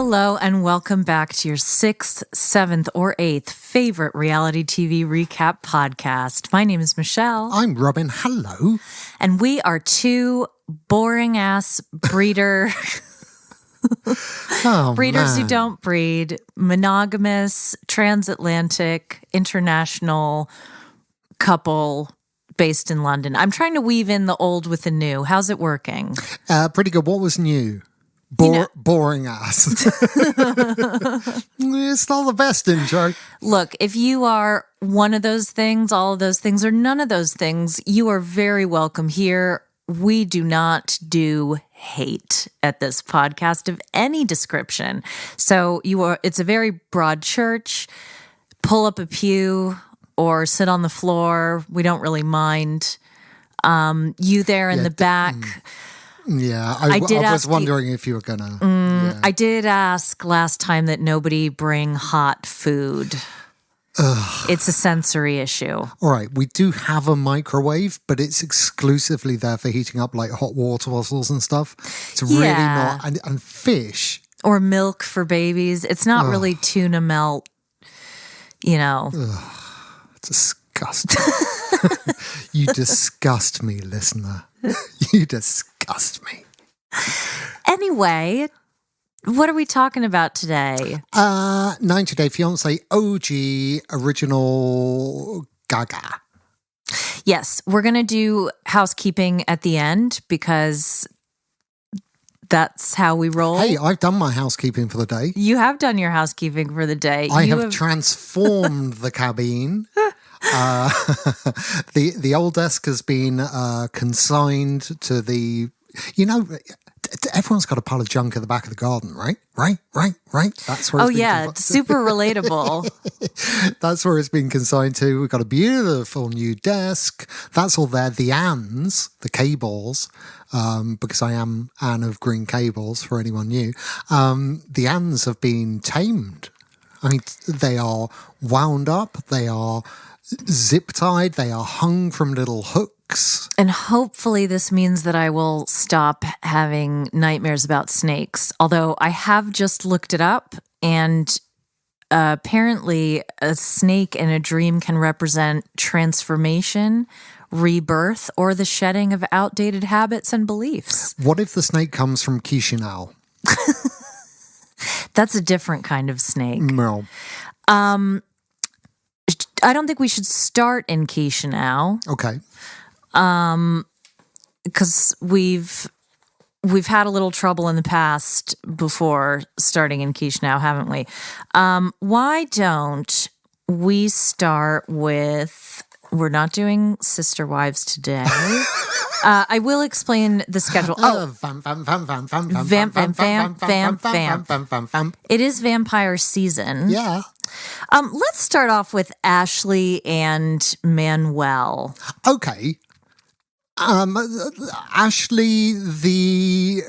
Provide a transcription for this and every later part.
Hello and welcome back to your 6th, 7th, or 8th favorite reality TV recap podcast. My name is Michelle. I'm Robin. Hello. And we are two boring-ass breeders who don't breed, monogamous, transatlantic, international couple based in London. I'm trying to weave in the old with the new. How's it working? Pretty good. What was new? Boring ass. It's not the best intro. Look, if you are one of those things, all of those things, or none of those things, you are very welcome here. We do not do hate at this podcast of any description. So it's a very broad church. Pull up a pew or sit on the floor. We don't really mind. You there in the back. Yeah, I was wondering if you were going to. I did ask last time that nobody bring hot food. It's a sensory issue. All right, we do have a microwave, but it's exclusively there for heating up like hot water bottles and stuff. It's really not. And fish. Or milk for babies. It's not really tuna melt, you know. Disgusting. You disgust me, listener. You disgust me. Anyway, what are we talking about today? 90 Day Fiance OG original Gaga. Yes, we're going to do housekeeping at the end because that's how we roll. Hey, I've done my housekeeping for the day. You have done your housekeeping for the day. I have transformed the cabine. The old desk has been consigned to the, everyone's got a pile of junk at the back of the garden, right? Right. That's where. It's super relatable. That's where it's been consigned to. We've got a beautiful new desk. That's all there. The Anns, the cables, because I am Anne of Green Cables. For anyone new, the Anns have been tamed. I mean, they are wound up. They are zip tied. They are hung from little hooks. And hopefully this means that I will stop having nightmares about snakes. Although I have just looked it up, and apparently a snake in a dream can represent transformation, rebirth, or the shedding of outdated habits and beliefs. What if the snake comes from Chisinau? That's a different kind of snake. No. I don't think we should start in Chisinau. Okay. Because we've had a little trouble in the past before starting in Chisinau, haven't we? Why don't we start with? We're not doing Sister Wives today. I will explain the schedule. Vamp. It is vampire season. Yeah. Let's start off with Ashley and Manuel. Okay. Ashley, the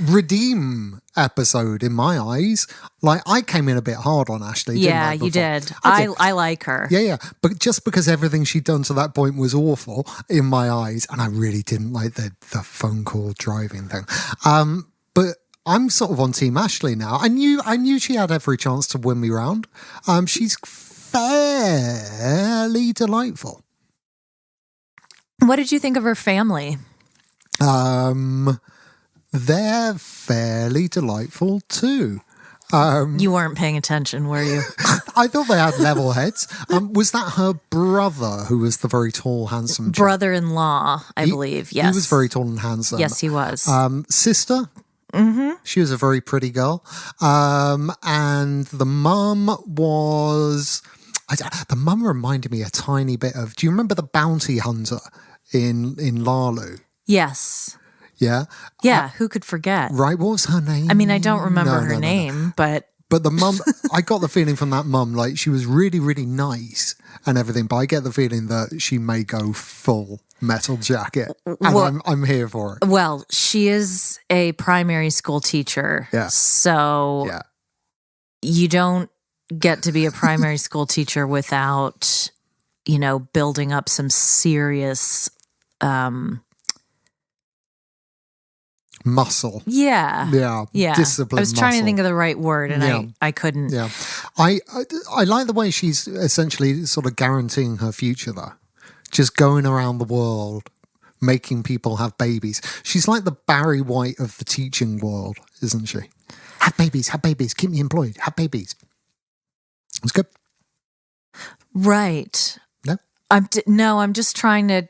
redeem episode in my eyes. Like, I came in a bit hard on Ashley. Yeah, didn't I, you did. I I like her. Yeah. But just because everything she'd done to that point was awful in my eyes, and I really didn't like the phone call driving thing. But I'm sort of on Team Ashley now. I knew she had every chance to win me round. She's fairly delightful. What did you think of her family? They're fairly delightful too. You weren't paying attention, were you? I thought they had level heads. Was that her brother who was the very tall, handsome brother-in-law, I believe, yes. He was very tall and handsome. Yes, he was. Sister? Mm-hmm. She was a very pretty girl. And the mum was... the mum reminded me a tiny bit of... Do you remember the bounty hunter in Lalu? Yes. Yeah? Yeah, who could forget? Right, what was her name? I mean, I don't remember her name, but... But the mum, I got the feeling from that mum, like, she was really, really nice and everything, but I get the feeling that she may go full Metal Jacket, and I'm here for it. Well, she is a primary school teacher, so you don't get to be a primary school teacher without, building up some serious muscle. Yeah. Discipline. I was trying to muscle. think of the right word, and I couldn't. Yeah, I like the way she's essentially sort of guaranteeing her future, though. Just going around the world, making people have babies. She's like the Barry White of the teaching world, isn't she? Have babies, keep me employed, have babies. It's good. Right. No? I'm just trying to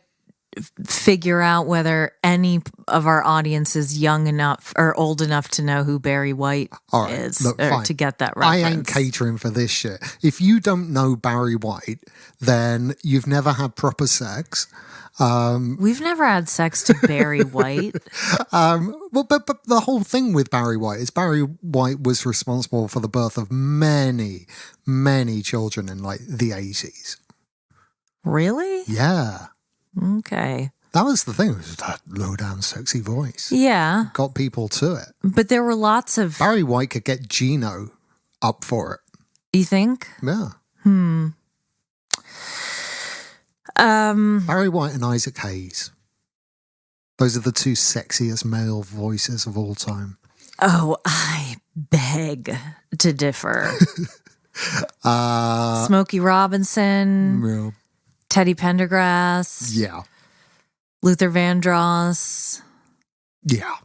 figure out whether any of our audience is young enough or old enough to know who Barry White is, look, or fine. to get that reference. I ain't catering for this shit. If you don't know Barry White, then you've never had proper sex. We've never had sex to Barry White. Well, but the whole thing with Barry White is Barry White was responsible for the birth of many, many children in like the 80s. Really? Yeah. Okay. That was the thing. It was that low down, sexy voice. Yeah. Got people to it. But there were lots of... Barry White could get Gino up for it. You think? Yeah. Barry White and Isaac Hayes. Those are the two sexiest male voices of all time. Oh, I beg to differ. Smokey Robinson, Yeah. Teddy Pendergrass, Yeah. Luther Vandross, Yeah.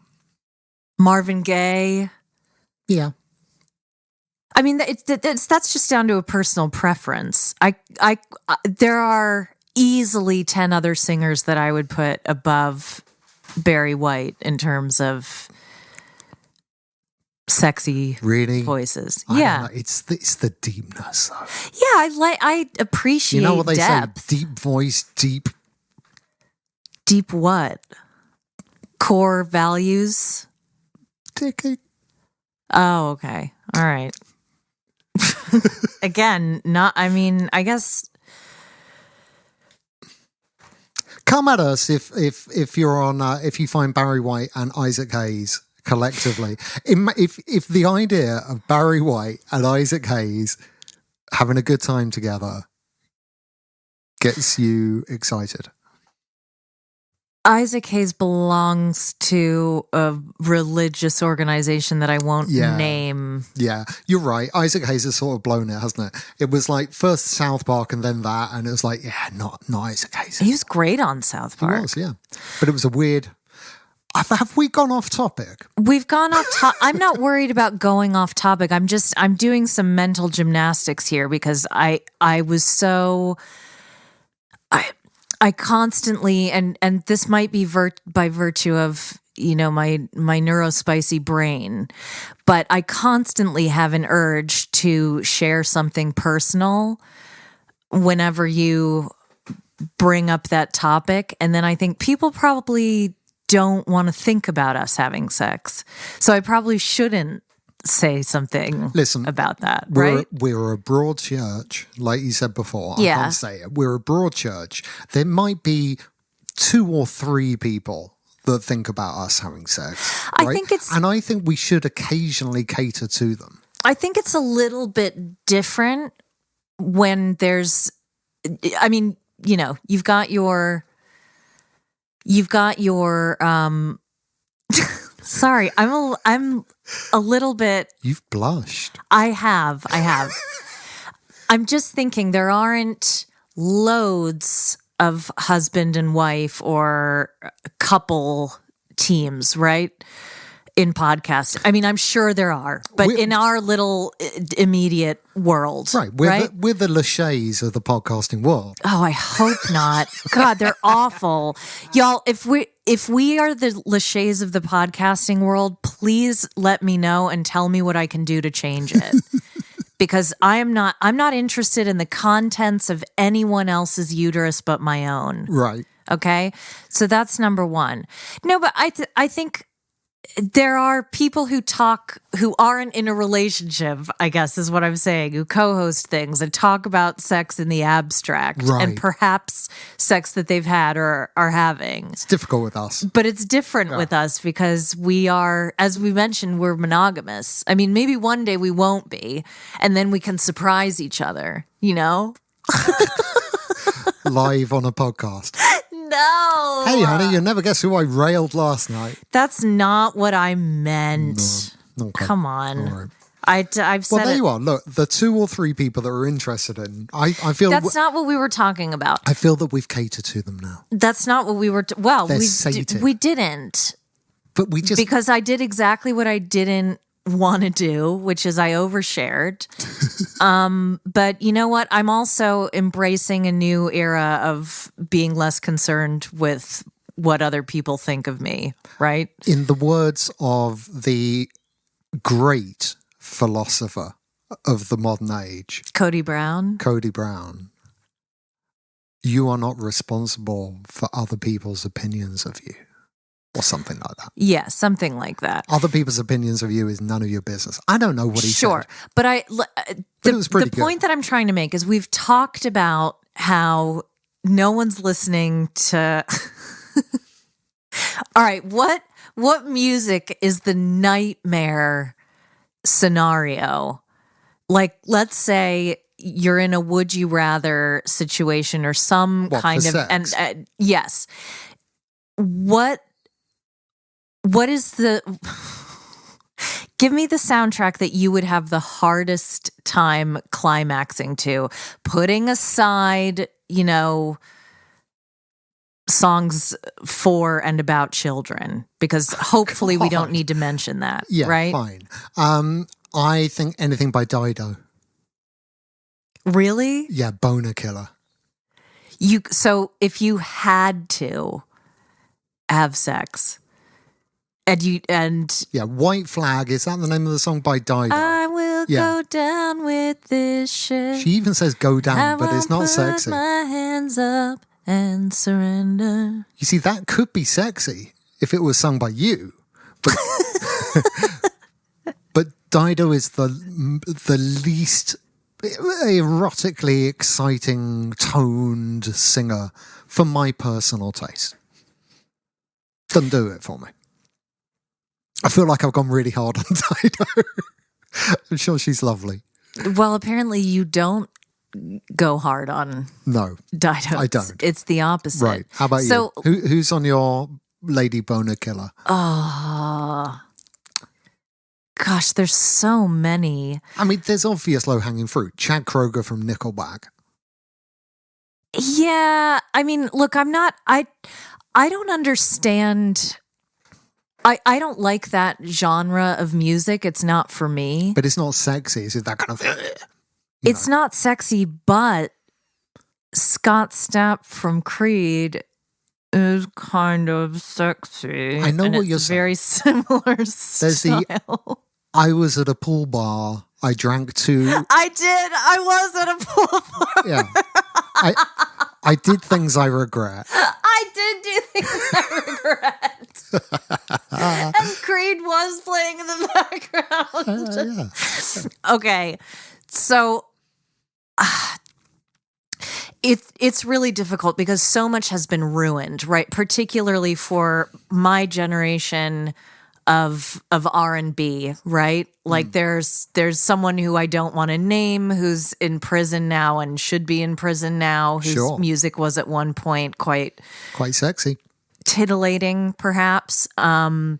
Marvin Gaye. Yeah. I mean, that's just down to a personal preference. There are easily 10 other singers that I would put above Barry White in terms of sexy voices. I Yeah. don't know. It's the deepness, though. Yeah, I appreciate You know what they depth. say? Deep voice, deep. Deep what? Core values? Ticking. Oh, okay. All right. Again, I guess. Come at us if you're on if you find Barry White and Isaac Hayes collectively. If the idea of Barry White and Isaac Hayes having a good time together gets you excited. Isaac Hayes belongs to a religious organization that I won't name. Yeah, you're right. Isaac Hayes has sort of blown it, hasn't it? It was like first South Park and then that, and it was like, yeah, not Isaac Hayes. He was great on South Park. He was, yeah. But it was a weird... Have we gone off topic? We've gone off topic. I'm not worried about going off topic. I'm doing some mental gymnastics here because I was so... I constantly, and this might be by virtue of, my neurospicy brain, but I constantly have an urge to share something personal whenever you bring up that topic. And then I think people probably don't want to think about us having sex. So I probably shouldn't say something about that, right? We're a broad church, like you said before. Yeah. I can't say it. We're a broad church. There might be 2 or 3 people that think about us having sex. Right? I think we should occasionally cater to them. I think it's a little bit different when there's, you've got your sorry, I'm a little bit. You've blushed. I have. I'm just thinking there aren't loads of husband and wife or couple teams, right? In podcasting. I mean, I'm sure there are, but in our little immediate world. Right. We're the Lachey's of the podcasting world. Oh, I hope not. God, they're awful. Y'all, if we are the Lachey's of the podcasting world, please let me know and tell me what I can do to change it. Because I'm not interested in the contents of anyone else's uterus but my own. Right. Okay? So that's number one. No, but I think there are people who aren't in a relationship, I guess is what I'm saying, who co-host things and talk about sex in the abstract and perhaps sex that they've had or are having. It's difficult with us. But it's different with us because we are, as we mentioned, we're monogamous. I mean, maybe one day we won't be, and then we can surprise each other, Live on a podcast. no. Hey, honey, you'll never guess who I railed last night. That's not what I meant. No, okay. Come on. All right. I've said Well, there it. you are. Look, the 2 or 3 people that are interested in, I feel That's not what we were talking about. I feel that we've catered to them now. That's not what we were. They're sated. We didn't. But we just Because I did exactly what I didn't want to do, which is I overshared. But you know what? I'm also embracing a new era of being less concerned with what other people think of me, right? in the words of the great philosopher of the modern age, Cody Brown. Cody Brown, you are not responsible for other people's opinions of you. Or something like that. Yeah, something like that. Other people's opinions of you is none of your business. I don't know what he said. But it was pretty the point that I'm trying to make is we've talked about how no one's listening to. All right, what music is the nightmare scenario? Like, let's say you're in a would you rather situation or some kind for of sex? and yes. What is the give me the soundtrack that you would have the hardest time climaxing to, putting aside, songs for and about children, because hopefully we don't need to mention that, Yeah, right? fine. I think anything by Dido. Really? Yeah, boner killer. So if you had to have sex and Yeah, White Flag, is that the name of the song by Dido? I will go down with this ship. She even says go down, but it's not put sexy. my hands up and surrender. You see, that could be sexy if it was sung by you. But, but Dido is the least erotically exciting toned singer for my personal taste. Doesn't do it for me. I feel like I've gone really hard on Dido. I'm sure she's lovely. Well, apparently you don't go hard on No, Dido. I don't. It's the opposite. Right. How about you? Who's on your lady boner killer? Gosh, there's so many. I mean, there's obvious low-hanging fruit. Chad Kroeger from Nickelback. Yeah, I mean, look, I don't understand. I don't like that genre of music. It's not for me. But it's not sexy. Is it that kind of... It's not sexy, but Scott Stapp from Creed is kind of sexy. I know and what you're it's saying. very similar style. I was at a pool bar. I drank 2... I did. I was at a pool bar. Yeah. I did things I regret. I did do things I regret. And Creed was playing in the background. Okay. So it's really difficult because so much has been ruined, right? Particularly for my generation of R&B, right? Like there's someone who I don't want to name who's in prison now and should be in prison now, whose music was at one point quite sexy, titillating, perhaps. I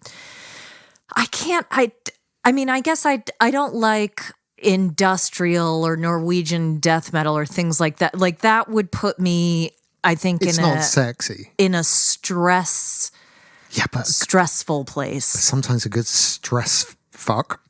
guess I don't like industrial or Norwegian death metal or things like that. Like that would put me, I think, it's not sexy. In a stressful place. Sometimes a good stress fuck.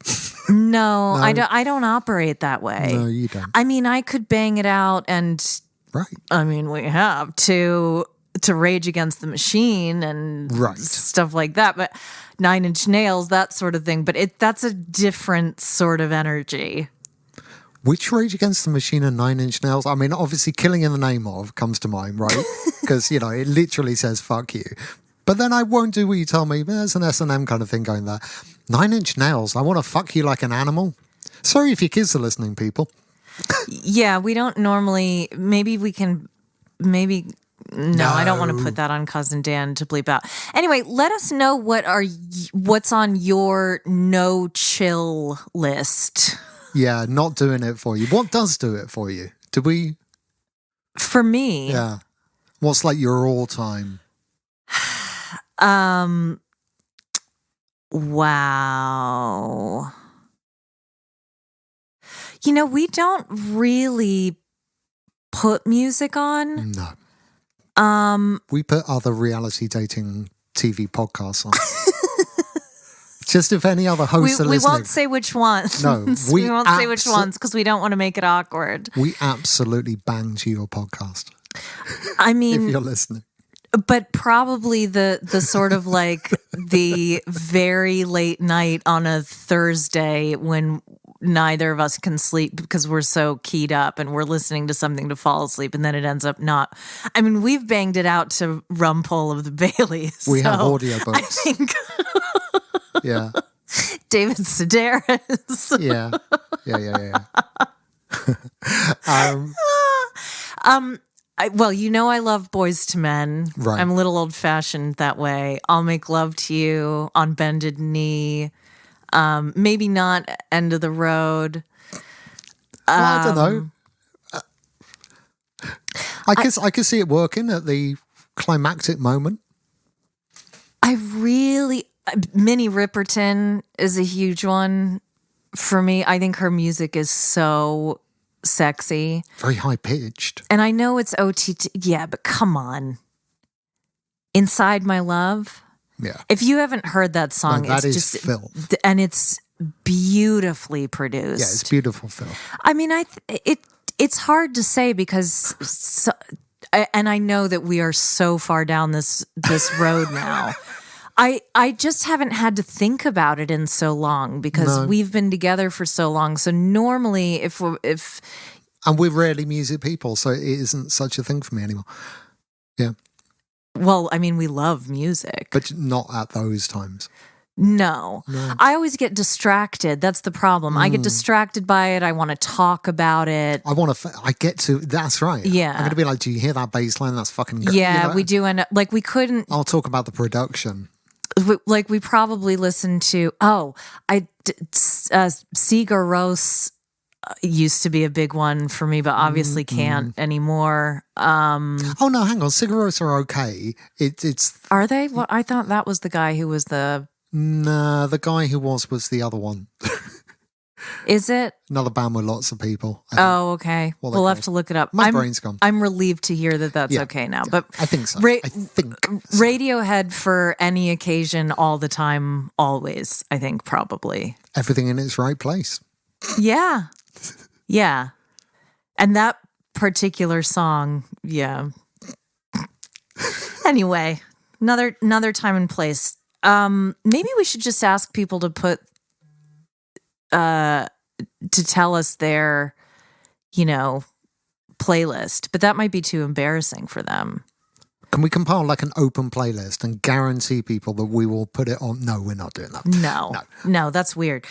No, I don't operate that way. No, you don't. I mean, I could bang it out, and right. I mean, we have to Rage Against the Machine and stuff like that, but Nine Inch Nails, that sort of thing. But that's a different sort of energy. Which Rage Against the Machine and Nine Inch Nails? I mean, obviously, Killing in the Name of comes to mind, right? Because it literally says "fuck you." But then I won't do what you tell me. There's an S&M kind of thing going there. Nine Inch Nails, I want to fuck you like an animal. Sorry if your kids are listening, people. Yeah, we don't normally... Maybe we can... No, I don't want to put that on Cousin Dan to bleep out. Anyway, let us know what's on your no-chill list. Yeah, not doing it for you. What does do it for you? Do we... For me... Yeah. What's like your all-time? Wow. You know, we don't really put music on. No. We put other reality dating TV podcasts on. Just if any other hosts are listening. We won't say which ones. No, we won't say which ones because we don't want to make it awkward. We absolutely bang to your podcast. I mean, if you're listening. But probably the sort of like the very late night on a Thursday when neither of us can sleep because we're so keyed up and we're listening to something to fall asleep, and then it ends up not. I mean, we've banged it out to Rumpole of the Baileys. We have audiobooks. I think. Yeah. David Sedaris. Yeah. Well, you know I love Boys to Men. Right. I'm a little old-fashioned that way. I'll Make Love to You on Bended Knee. Maybe not End of the Road. Well, I don't know. I could see it working at the climactic moment. Minnie Riperton is a huge one for me. I think her music is so sexy. Very high-pitched. And I know it's OTT. Yeah, but come on. Inside My Love. Yeah. If you haven't heard that song, no, that it's is just filth. And it's beautifully produced. Yeah, it's beautiful filth. I mean, it's hard to say because and I know that we are so far down this road now. I just haven't had to think about it in so long because we've been together for so long. So normally and we're rarely music people, so it isn't such a thing for me anymore. Yeah. Well, I mean, we love music. But not at those times. No. I always get distracted. That's the problem. I get distracted by it. I want to talk about it. That's right. Yeah. I'm going to be like, do you hear that bass line? That's fucking good. Yeah, you know? we do end up, like we couldn't. I'll talk about the production. Like we probably listened to, Sigur Rós used to be a big one for me, but obviously can't anymore. Oh no, hang on. Sigur Rós are okay. It's Are they? Well, I thought that was the guy who was the... Nah, the guy who was the other one. Is it? Another band with lots of people. Oh, okay. We'll have to look it up. My brain's gone. I'm relieved to hear that that's okay now. But I think so. I think so. Radiohead for any occasion, all the time, always, I think probably. Everything in its right place. Yeah. Yeah. And that particular song, yeah. Anyway, another time and place. Maybe we should just ask people to put to tell us their, playlist, but that might be too embarrassing for them. Can we compile like an open playlist and guarantee people that we will put it on? No, we're not doing that. No, that's weird.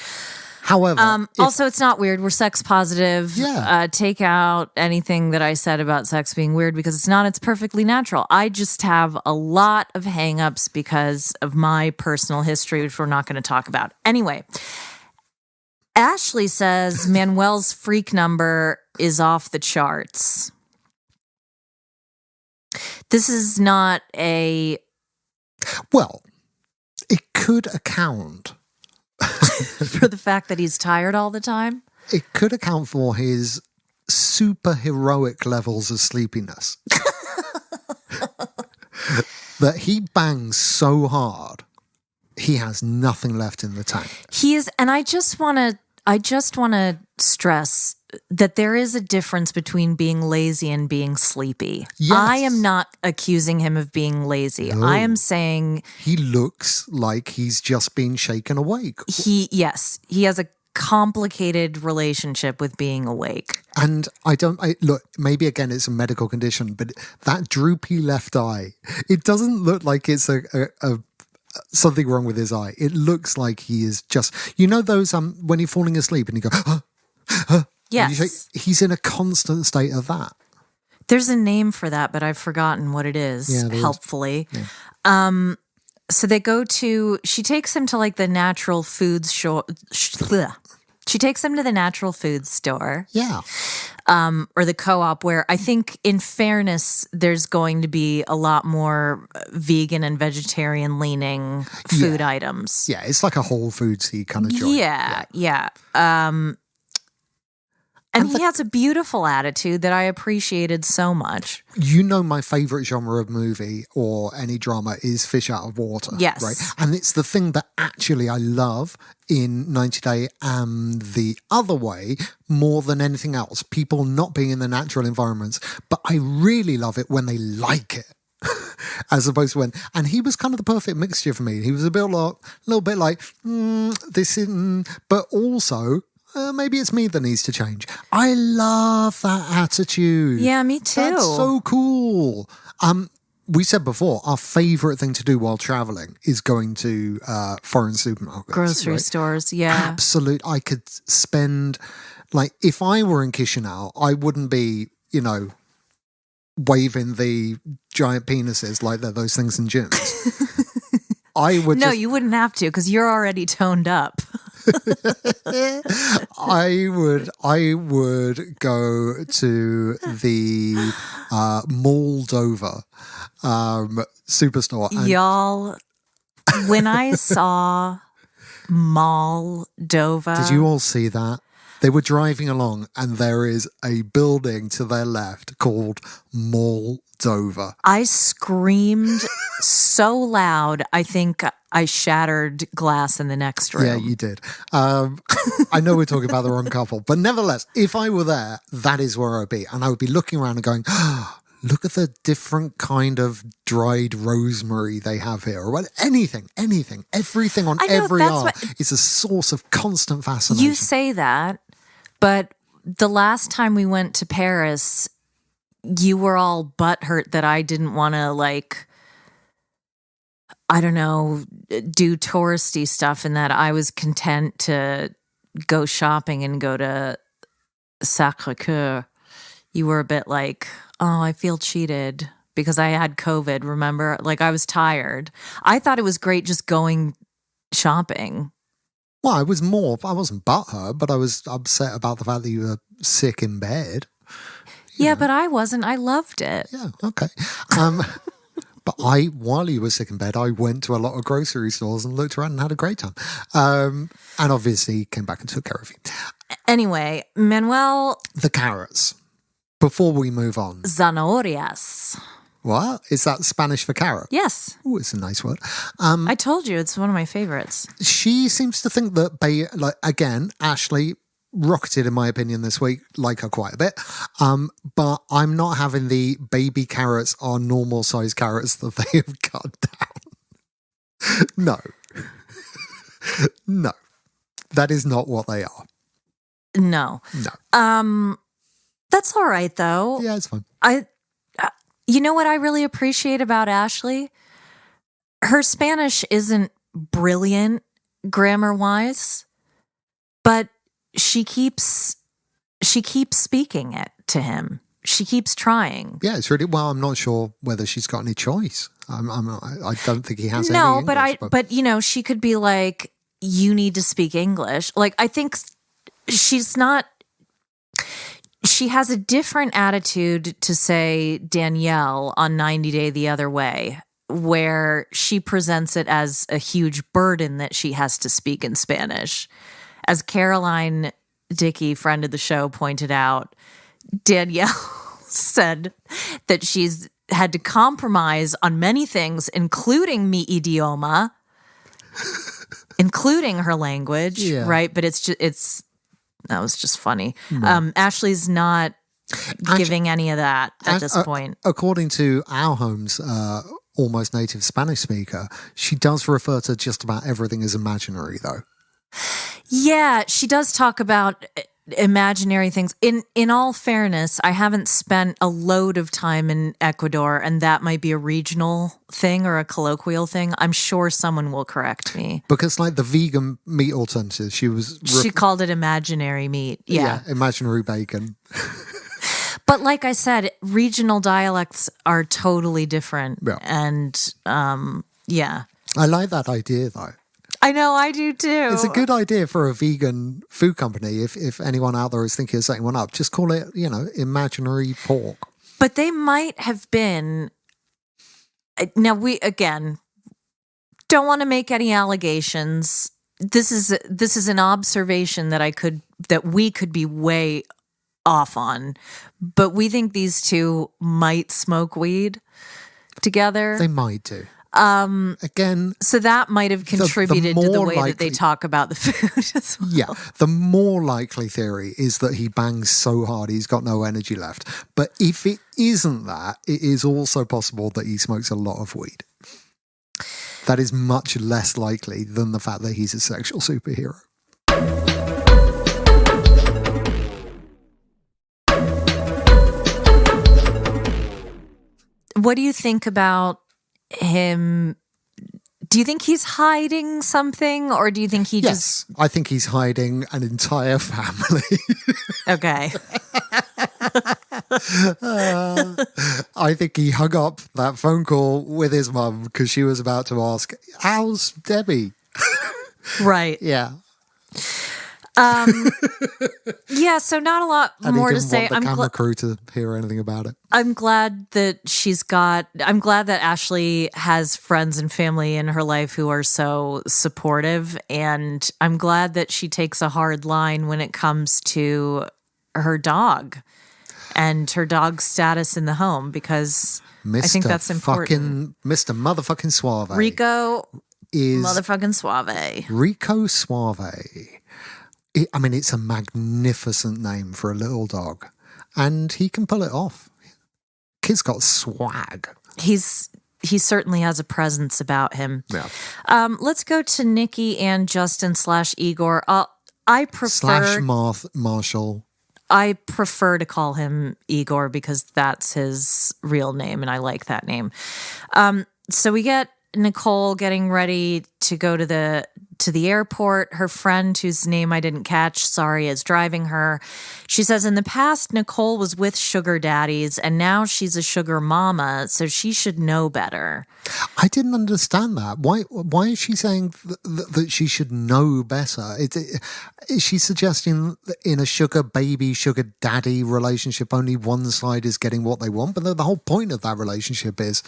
However, also it's not weird. We're sex positive. Yeah. Take out anything that I said about sex being weird because it's not. It's perfectly natural. I just have a lot of hangups because of my personal history, which we're not going to talk about. Anyway, Ashley says Manuel's freak number is off the charts. This is not a... Well, it could account... for the fact that he's tired all the time? It could account for his super heroic levels of sleepiness. That he bangs so hard, he has nothing left in the tank. He is, and I just want to stress that there is a difference between being lazy and being sleepy. Yes. I am not accusing him of being lazy. No. I am saying he looks like he's just been shaken awake. He has a complicated relationship with being awake. And look, maybe again it's a medical condition, but that droopy left eye, it doesn't look like it's a something wrong with his eye. It looks like he is just, those when you're falling asleep and you go, yes. He's in a constant state of that. There's a name for that, but I've forgotten what it is, helpfully. Yeah. So she takes him to like the natural foods She takes him to the natural food store. Yeah. Or the co-op, where I think, in fairness, there's going to be a lot more vegan and vegetarian leaning food items. Yeah, it's like a Whole Foodsy kind of joint. Yeah. And he has a beautiful attitude that I appreciated so much. You know, my favorite genre of movie or any drama is fish out of water. Yes. Right? And it's the thing that actually I love in 90 Day and the other way more than anything else. People not being in the natural environments. But I really love it when they like it. As opposed to when, and he was kind of the perfect mixture for me. He was a little bit like, this isn't, but also, maybe it's me that needs to change. I love that attitude. Yeah, me too. That's so cool. We said before, our favorite thing to do while traveling is going to foreign supermarkets. Grocery stores, yeah. Absolute. I could spend, like, if I were in Chisinau, I wouldn't be, waving the giant penises like they're those things in gyms. I would you wouldn't have to, because you're already toned up. I would go to the Moldova superstore. Y'all, when I saw Moldova, did you all see that? They were driving along and there is a building to their left called Moldova. I screamed so loud, I think I shattered glass in the next room. Yeah, you did. I know we're talking about the wrong couple, but nevertheless, if I were there, that is where I'd be. And I would be looking around and going, look at the different kind of dried rosemary they have here. Or anything. Everything on every aisle is a source of constant fascination. You say that, but the last time we went to Paris, you were all butthurt that I didn't want to, like, I don't know, do touristy stuff, and that I was content to go shopping and go to Sacré-Cœur. You were a bit like, oh, I feel cheated because I had COVID, remember? Like, I was tired. I thought it was great just going shopping. Well, I wasn't butthurt, but I was upset about the fact that you were sick in bed. Yeah, but I wasn't. I loved it. Yeah, okay. But while you were sick in bed, I went to a lot of grocery stores and looked around and had a great time. And obviously came back and took care of you. Anyway, Manuel. The carrots. Before we move on. Zanahorias. What? Is that Spanish for carrot? Yes. Oh, it's a nice word. I told you, it's one of my favorites. She seems to think that, again, Ashley rocketed, in my opinion, this week, like her quite a bit. But I'm not having the baby carrots are normal size carrots that they have cut down. No. No. That is not what they are. No. That's all right, though. Yeah, it's fine. You know what I really appreciate about Ashley? Her Spanish isn't brilliant grammar-wise, but she keeps speaking it to him. She keeps trying. Yeah, it's really well. I'm not sure whether she's got any choice. I don't think he has any. No, English, but she could be like, you need to speak English. Like, I think she's not. She has a different attitude to, say, Danielle on 90 Day the Other Way, where she presents it as a huge burden that she has to speak in Spanish. As Caroline Dickey, friend of the show, pointed out, Danielle said that she's had to compromise on many things, including mi idioma, including her language, right? But that was just funny. Right. Ashley's not giving any of that at this point. According to our home's almost native Spanish speaker, she does refer to just about everything as imaginary, though. Yeah, she does talk about imaginary things. In all fairness, I haven't spent a load of time in Ecuador, and that might be a regional thing or a colloquial thing. I'm sure someone will correct me. Because like the vegan meat alternative, she called it imaginary meat. Yeah, imaginary bacon. But like I said, regional dialects are totally different. Yeah. And I like that idea, though. I know, I do too. It's a good idea for a vegan food company. If anyone out there is thinking of setting one up, just call it, imaginary pork. But they might have been. Now, we, again, don't want to make any allegations. This is an observation that we could be way off on, but we think these two might smoke weed together. They might do. Again, so that might have contributed to the way that they talk about the food as well. Yeah, the more likely theory is that he bangs so hard he's got no energy left. But if it isn't that, it is also possible that he smokes a lot of weed. That is much less likely than the fact that he's a sexual superhero. What do you think about him? Do you think he's hiding something, or do you think he just... I think he's hiding an entire family. Okay. I think he hung up that phone call with his mum because she was about to ask, how's Debbie? Right. Yeah. Yeah, so not a lot more to say. I'm glad the camera crew to hear anything about it. I'm glad that I'm glad that Ashley has friends and family in her life who are so supportive, and I'm glad that she takes a hard line when it comes to her dog and her dog's status in the home, because I think that's important. Mr. Motherfucking Suave. Rico is motherfucking Suave. Rico Suave. It's a magnificent name for a little dog, and he can pull it off. Kid's got swag. He certainly has a presence about him. Yeah. Let's go to Nikki and Justin / Igor. I prefer / Marshall. I prefer to call him Igor because that's his real name, and I like that name. So we get Nicole getting ready to go to the airport. Her friend, whose name I didn't catch, sorry, is driving her. She says, in the past, Nicole was with sugar daddies, and now she's a sugar mama, so she should know better. I didn't understand that. Why is she saying that she should know better? Is she suggesting that in a sugar baby, sugar daddy relationship, only one side is getting what they want? But the whole point of that relationship is,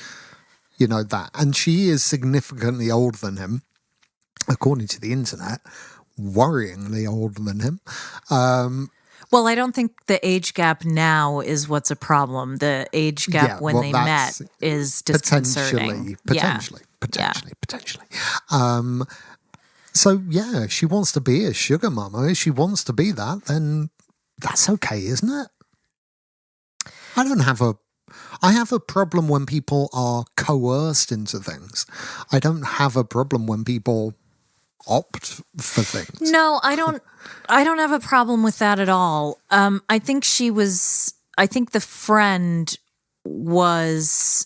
that. And she is significantly older than him, according to the internet, worryingly older than him. Well, I don't think the age gap now is what's a problem. The age gap when they met is disconcerting. Potentially. So, yeah, if she wants to be a sugar mama, if she wants to be that, then that's okay, isn't it? I have a problem when people are coerced into things. I don't have a problem when people opt for things. No, I don't have a problem with that at all. I think the friend was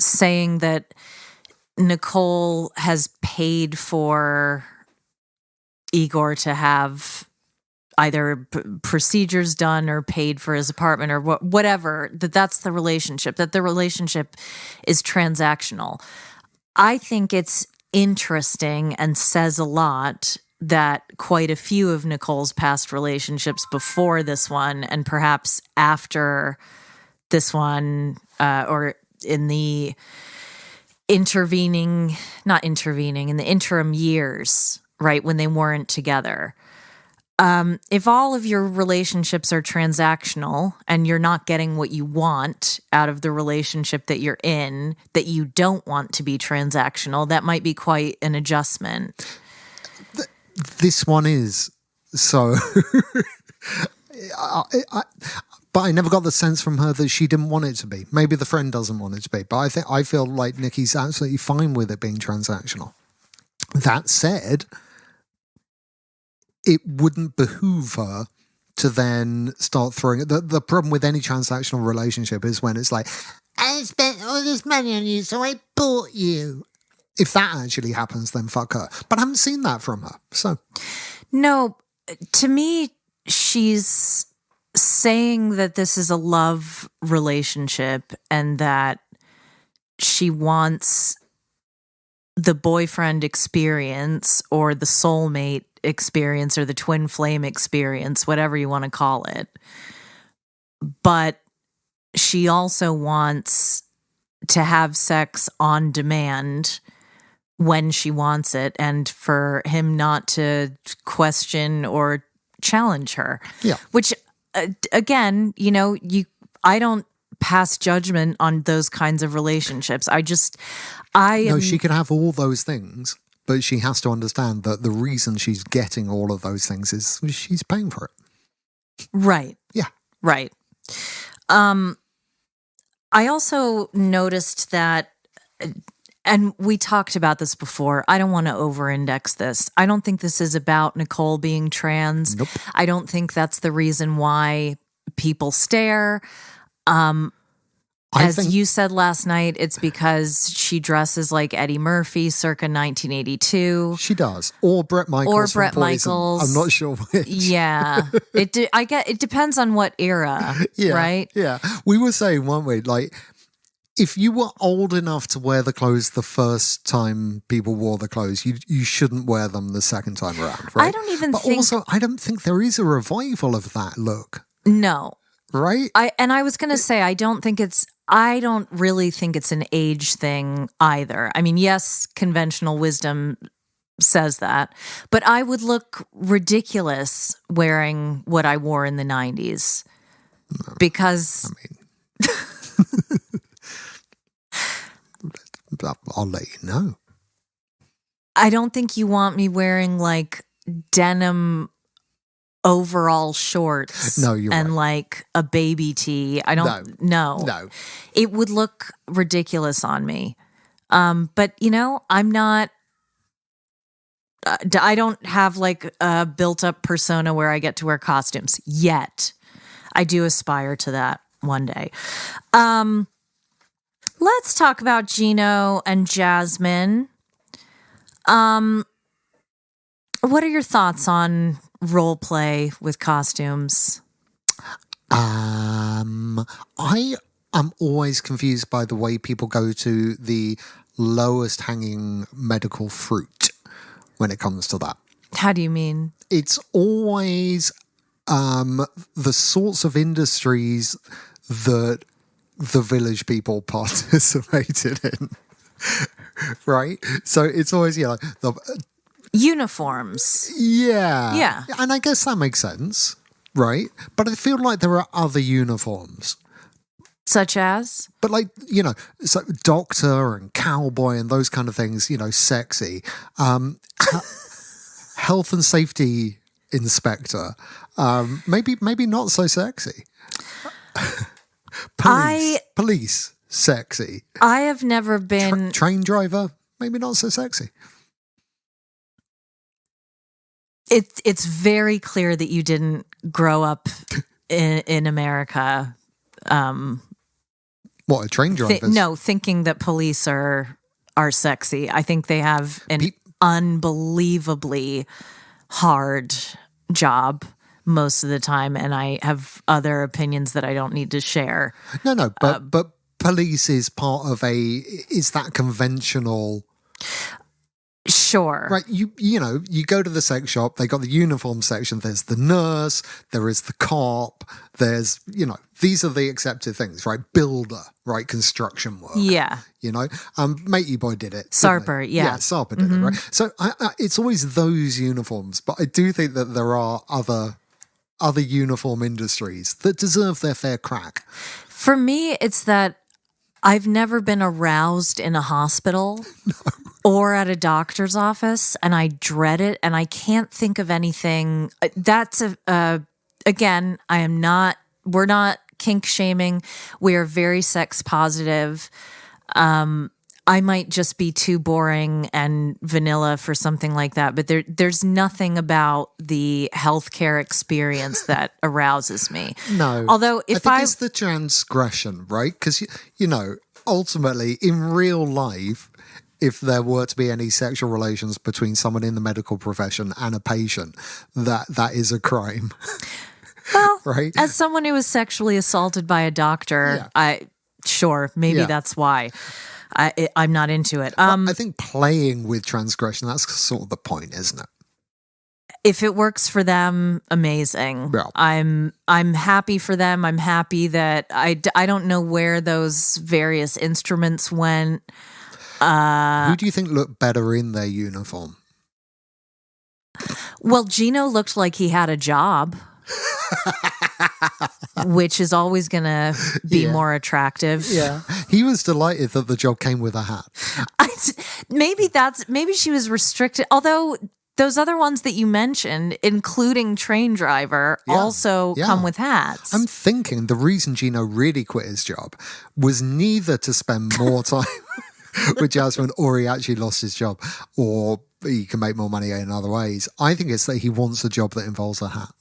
saying that Nicole has paid for Igor to have either procedures done or paid for his apartment or whatever, that's the relationship, that the relationship is transactional. I think it's interesting and says a lot that quite a few of Nicole's past relationships before this one and perhaps after this one, or in the in the interim years, right, when they weren't together. If all of your relationships are transactional and you're not getting what you want out of the relationship that you're in, that you don't want to be transactional, that might be quite an adjustment. This one is. So, but I never got the sense from her that she didn't want it to be. Maybe the friend doesn't want it to be, but I feel like Nikki's absolutely fine with it being transactional. That said, it wouldn't behoove her to then start throwing it. The problem with any transactional relationship is when it's like, I spent all this money on you, so I bought you. If that actually happens, then fuck her. But I haven't seen that from her. So, no, to me, she's saying that this is a love relationship and that she wants the boyfriend experience or the soulmate experience or the twin flame experience, whatever you want to call it. But she also wants to have sex on demand when she wants it, and for him not to question or challenge her. Yeah. Which, again, I don't pass judgment on those kinds of relationships. She can have all those things, but she has to understand that the reason she's getting all of those things is she's paying for it. Right. Yeah. Right. I also noticed that, and we talked about this before, I don't want to over-index this. I don't think this is about Nicole being trans. Nope. I don't think that's the reason why people stare. You said last night, it's because she dresses like Eddie Murphy circa 1982. She does. Or Bret Michaels. I'm not sure which. Yeah. It depends on what era, yeah, right? Yeah. We were saying, weren't we, like, if you were old enough to wear the clothes the first time people wore the clothes, you shouldn't wear them the second time around, right? I don't even but think... also, I don't think there is a revival of that look. No. Right? I was going to say, I don't really think it's an age thing either. I mean, yes, conventional wisdom says that, but I would look ridiculous wearing what I wore in the 90s because... I'll let you know. I don't think you want me wearing like denim overall shorts. No, you're and right. like a baby tee. I don't know. No. It would look ridiculous on me. But I'm not, I don't have like a built up persona where I get to wear costumes yet. I do aspire to that one day. Let's talk about Gino and Jasmine. What are your thoughts on role play with costumes? I am always confused by the way people go to the lowest hanging medical fruit when it comes to that. How do you mean? It's always the sorts of industries that the village people participated in. Right? So it's always, the uniforms. Yeah. Yeah. And I guess that makes sense, right? But I feel like there are other uniforms. Such as? But like, so doctor and cowboy and those kind of things, sexy. Health and safety inspector, maybe not so sexy. Police, sexy. I have never been... Train driver, maybe not so sexy. It's very clear that you didn't grow up in America. What, a train driver? Thinking that police are sexy. I think they have an unbelievably hard job most of the time, and I have other opinions that I don't need to share. No, but police is part of is that conventional? Sure. Right, you go to the sex shop, they got the uniform section, there's the nurse, there is the cop, there's, these are the accepted things, right? Builder, right? Construction work. Yeah. Matey Boy did it. Sarper, yeah. Yeah, Sarper did it, right? So it's always those uniforms, but I do think that there are other uniform industries that deserve their fair crack. For me, it's that I've never been aroused in a hospital or at a doctor's office, and I dread it, and I can't think of anything. That's again, we're not kink shaming. We are very sex positive. I might just be too boring and vanilla for something like that, but there's nothing about the healthcare experience that arouses me. No. Although I think it's the transgression, right? Because, ultimately, in real life, if there were to be any sexual relations between someone in the medical profession and a patient, that is a crime. Well, right? As someone who was sexually assaulted by a doctor, maybe that's why. I'm not into it. I think playing with transgression, that's sort of the point, isn't it? If it works for them, amazing. Yeah. I'm happy for them. I'm happy that I don't know where those various instruments went. Who do you think looked better in their uniform? Well, Gino looked like he had a job, which is always going to be more attractive. Yeah. He was delighted that the job came with a hat. Maybe she was restricted. Although those other ones that you mentioned, including train driver, also come with hats. I'm thinking the reason Gino really quit his job was neither to spend more time with Jasmine or he actually lost his job or he can make more money in other ways. I think it's that he wants a job that involves a hat.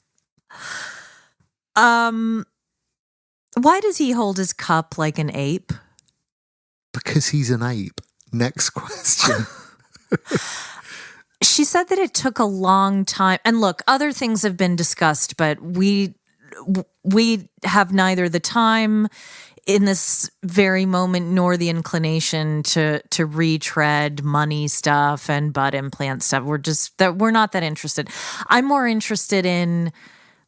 Why does he hold his cup like an ape? Because he's an ape. Next question. She said that it took a long time. And look, other things have been discussed, but we have neither the time in this very moment nor the inclination to retread money stuff and butt implant stuff. We're not that interested. I'm more interested in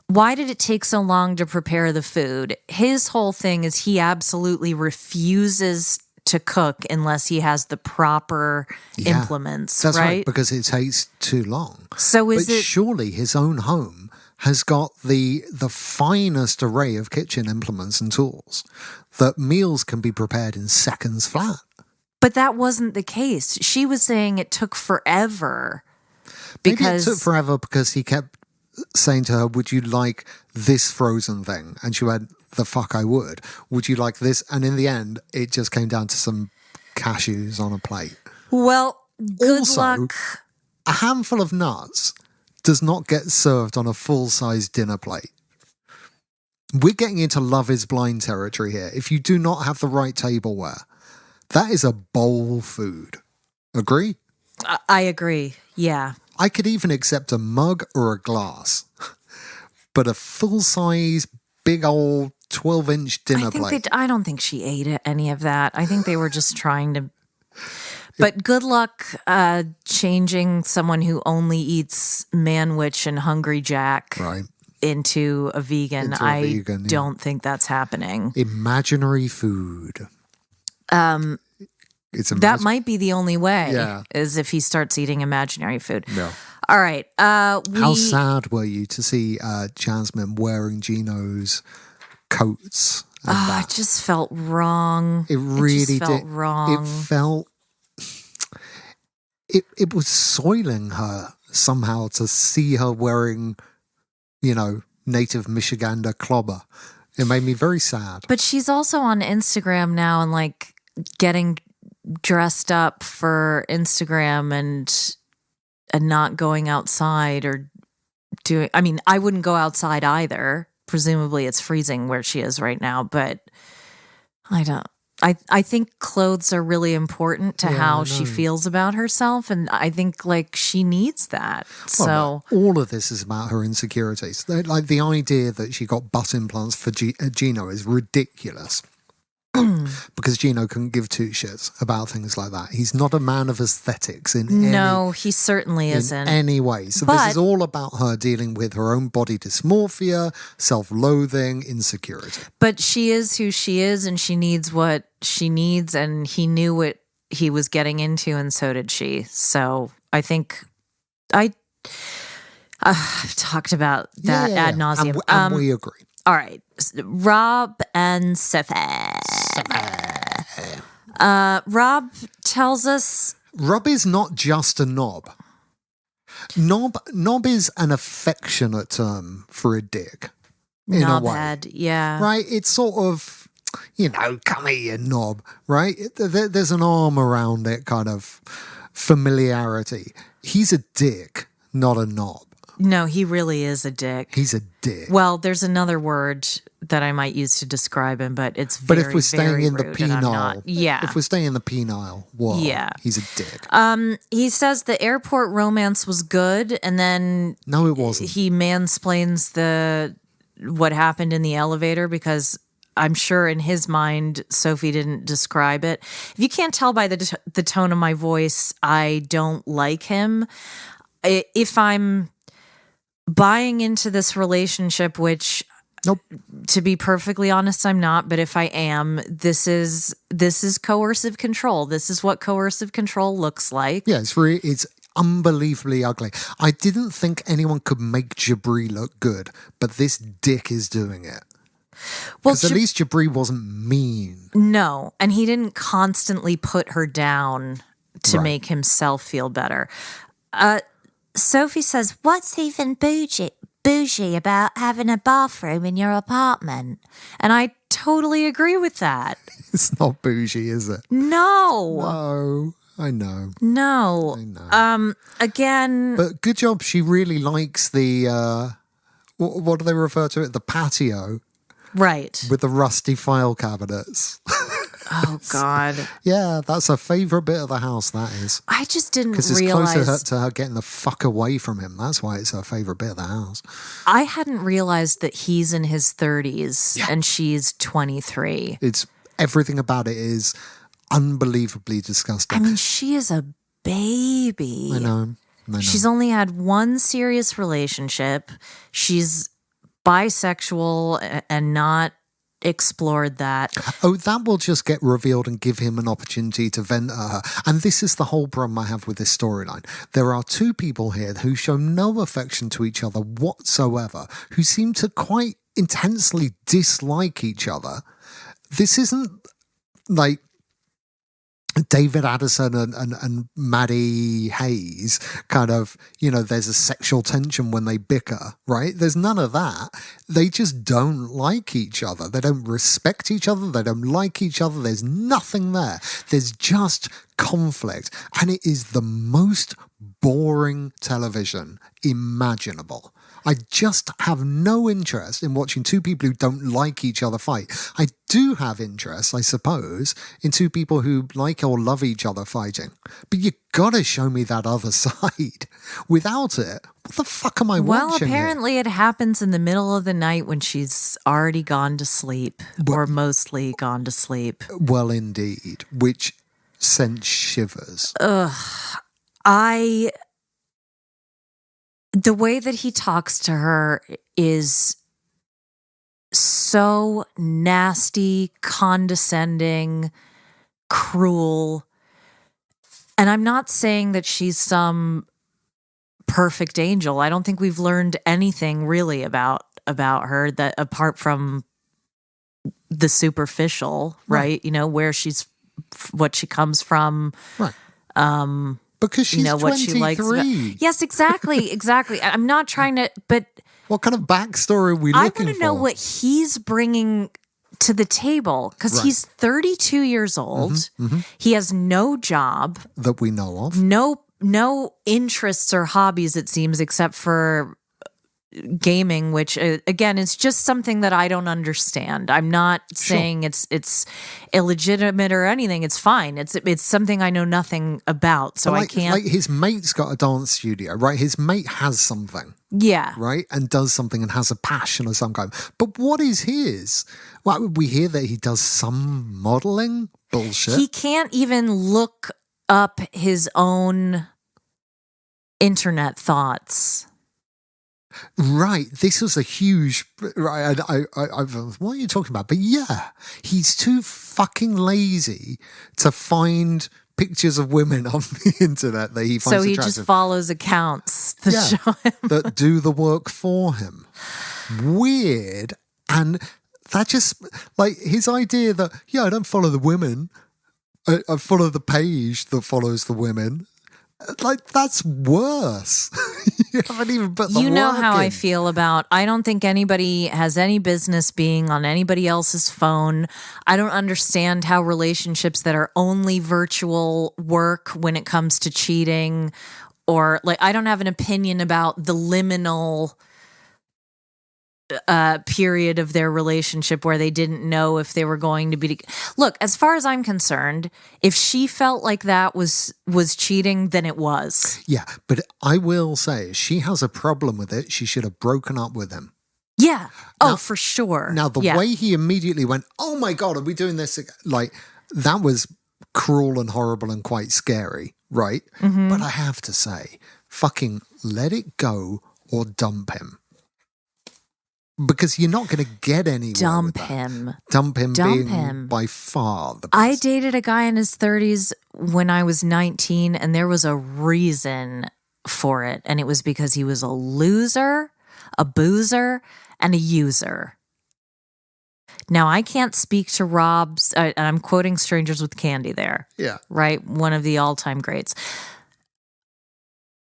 why did it take so long to prepare the food? His whole thing is he absolutely refuses to cook unless he has the proper implements. That's right, because it takes too long. So surely his own home has got the finest array of kitchen implements and tools that meals can be prepared in seconds flat. But that wasn't the case. She was saying it took forever. Maybe it took forever because he kept saying to her, would you like this frozen thing? And she went, the fuck I would. Would you like this? And in the end, it just came down to some cashews on a plate. Well, good luck. A handful of nuts does not get served on a full-size dinner plate. We're getting into Love is Blind territory here. If you do not have the right tableware, that is a bowl food. Agree? I agree. Yeah. I could even accept a mug or a glass, but a full-size, big old 12-inch dinner plate. I don't think she ate any of that. I think they were just trying to. But good luck changing someone who only eats Manwich and Hungry Jack into a vegan. I don't think that's happening. Imaginary food. That might be the only way, is if he starts eating imaginary food. Yeah. All right. How sad were you to see Jasmine wearing Gino's coats? It just felt wrong. It really felt wrong. It felt... It was soiling her somehow to see her wearing, native Michigander clobber. It made me very sad. But she's also on Instagram now and getting dressed up for Instagram and not going outside or doing. I mean, I wouldn't go outside either. Presumably, it's freezing where she is right now, but I don't. I think clothes are really important to how she feels about herself, and I think she needs that. So all of this is about her insecurities. The idea that she got butt implants for Gino is ridiculous. Because Gino couldn't give two shits about things like that. He's not a man of aesthetics he certainly isn't. In any way. So this is all about her dealing with her own body dysmorphia, self-loathing, insecurity. But she is who she is, and she needs what she needs, and he knew what he was getting into, and so did she. So I think I've talked about that ad nauseum. And we agree. All right. Rob and Sophie. Rob tells us... Rob is not just a knob. Knob is an affectionate term for a dick. In a way. Knobhead, yeah. Right? It's sort of, come here, knob, right? There's an arm around it, kind of familiarity. He's a dick, not a knob. No, he really is a dick. He's a dick. Well, there's another word that I might use to describe him, but it's very, But if we're staying in the penile, if we're staying in the penile world, he's a dick. He says the airport romance was good, and then no, it wasn't. He mansplains what happened in the elevator because I'm sure in his mind, Sophie didn't describe it. If you can't tell by the tone of my voice, I don't like him. If I'm buying into this relationship, which, Nope. to be perfectly honest, I'm not. But if I am, this is coercive control. This is what coercive control looks like. Yeah, it's unbelievably ugly. I didn't think anyone could make Jabri look good, but this dick is doing it. Well, Because at least Jabri wasn't mean. No, and he didn't constantly put her down to Right. make himself feel better. Sophie says, "What's even bougie about having a bathroom in your apartment?" And I totally agree with that. It's not bougie, is it? No. No, I know. No. I know. Again, But good job. She really likes the, what do they refer to it? The patio right. with the rusty file cabinets. Oh, God. Yeah, that's her favourite bit of the house, that is. I just didn't Because it's realize. closer to her getting the fuck away from him. That's why it's her favourite bit of the house. I hadn't realized that he's in his 30s Yeah. and she's 23. It's everything about it is unbelievably disgusting. I mean, she is a baby. I know. She's only had one serious relationship. She's bisexual and not explored that. Oh, that will just get revealed and give him an opportunity to vent at her. And this is the whole problem I have with this storyline. There are two people here who show no affection to each other whatsoever, who seem to quite intensely dislike each other. This isn't like David Addison and Maddie Hayes kind of, there's a sexual tension when they bicker, right? There's none of that. They just don't like each other. They don't respect each other. They don't like each other. There's nothing there. There's just conflict. And it is the most boring television imaginable. I just have no interest in watching two people who don't like each other fight. I do have interest, I suppose, in two people who like or love each other fighting. But you gotta show me that other side. Without it, what the fuck am I watching? Well, apparently it happens in the middle of the night when she's already gone to sleep, or mostly gone to sleep. Well, indeed, which sent shivers. The way that he talks to her is so nasty, condescending, cruel. And I'm not saying that she's some perfect angel. I don't think we've learned anything really about her that apart from the superficial, right? Where she's, what she comes from. Right. Because she's 23. What she likes. Yes, exactly. I'm not trying to, but what kind of backstory are we looking for? I want to know what he's bringing to the table, because he's 32 years old. Mm-hmm. He has no job that we know of. No interests or hobbies, it seems, except for gaming, which again is just something that I don't understand. I'm not saying it's illegitimate or anything. It's fine. It's something I know nothing about, so I can't. Like his mate's got a dance studio, right? His mate has something, yeah, right, and does something and has a passion of some kind. But what is his? Well, we hear that he does some modeling bullshit. He can't even look up his own internet thoughts. Right, this was a huge. Right, what are you talking about? But yeah, he's too fucking lazy to find pictures of women on the internet that he finds attractive. So he just follows accounts that show him that do the work for him. Weird, and that just like his idea that I don't follow the women, I follow the page that follows the women. Like, that's worse. You haven't even put the work in. You know how I feel about, I don't think anybody has any business being on anybody else's phone. I don't understand how relationships that are only virtual work when it comes to cheating, or like, I don't have an opinion about the liminal period of their relationship where they didn't know if they were going to be. Look, as far as I'm concerned, if she felt like that was cheating, then it was. Yeah, but I will say, if she has a problem with it, she should have broken up with him. Yeah. Oh, for sure. Now, the way he immediately went, oh my God, are we doing this? Like, that was cruel and horrible and quite scary, right? Mm-hmm. But I have to say, fucking let it go or dump him. Because you're not going to get anywhere Dump with that. him. Dump him Dump being him. by far the best. I dated a guy in his 30s when I was 19, and there was a reason for it. And it was because he was a loser, a boozer, and a user. Now, I can't speak to Rob's, and I'm quoting Strangers with Candy there. Yeah. Right? One of the all-time greats.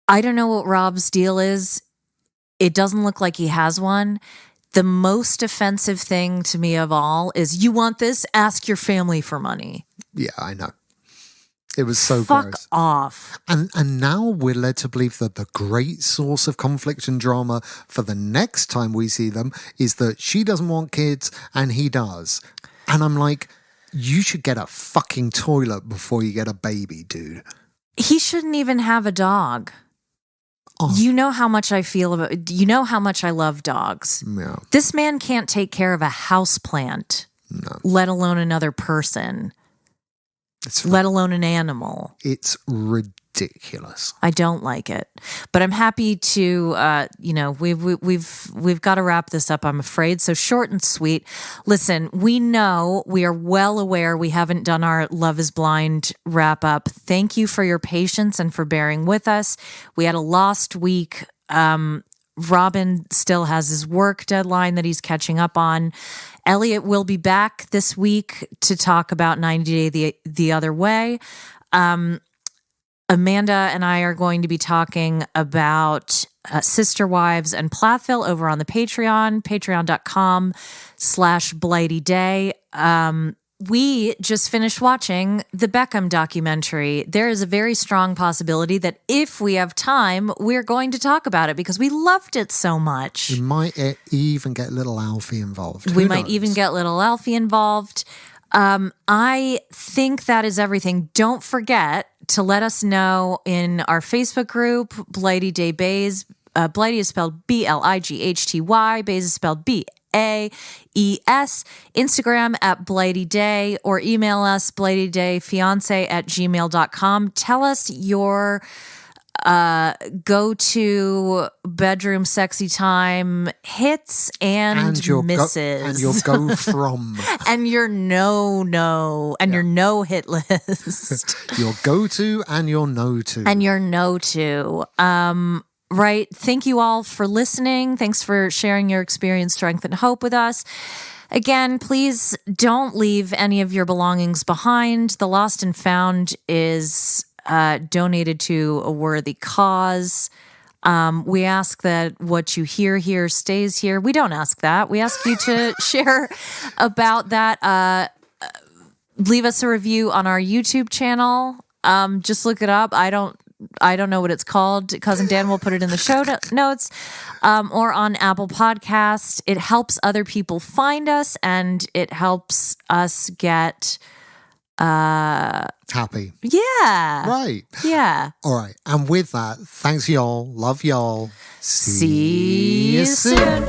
I don't know what Rob's deal is. It doesn't look like he has one. The most offensive thing to me of all is, you want this? Ask your family for money. Yeah, I know. It was so Fuck gross. off. And now we're led to believe that the great source of conflict and drama for the next time we see them is that she doesn't want kids and he does. And I'm like, you should get a fucking toilet before you get a baby, dude. He shouldn't even have a dog. Oh. You know how much I feel about, you know how much I love dogs. Yeah. This man can't take care of a houseplant, let alone another person. Let alone an animal. It's ridiculous. I don't like it, but I'm happy to. We've got to wrap this up, I'm afraid. So short and sweet. Listen, we are well aware we haven't done our Love Is Blind wrap up. Thank you for your patience and for bearing with us. We had a lost week. Robin still has his work deadline that he's catching up on. Elliot will be back this week to talk about 90 Day the Other Way. Amanda and I are going to be talking about Sister Wives and Plathville over on the Patreon, patreon.com/BlightyDay. We just finished watching the Beckham documentary. There is a very strong possibility that if we have time, we're going to talk about it because we loved it so much. We might even get little Alfie involved. We might even get little Alfie involved. I think that is everything. Don't forget to let us know in our Facebook group, Blighty Day Bays. Blighty is spelled B-L-I-G-H-T-Y. Bays is spelled B-A-E-S. Instagram at Blighty Day, or email us blightydayfiance@gmail.com. Tell us your go-to bedroom sexy time hits and your misses. And your go from. And your your no hit list. Your go-to and your no-to. And your no-to. Right. Thank you all for listening. Thanks for sharing your experience, strength, and hope with us. Again, please don't leave any of your belongings behind. The Lost and Found is donated to a worthy cause. We ask that what you hear here stays here. We don't ask that. We ask you to share about that. Leave us a review on our YouTube channel. Just look it up. I don't know what it's called. Cousin Dan will put it in the show notes, or on Apple Podcasts. It helps other people find us, and it helps us get happy. Yeah. Right. Yeah. All right. And with that, thanks y'all. Love y'all. See you soon.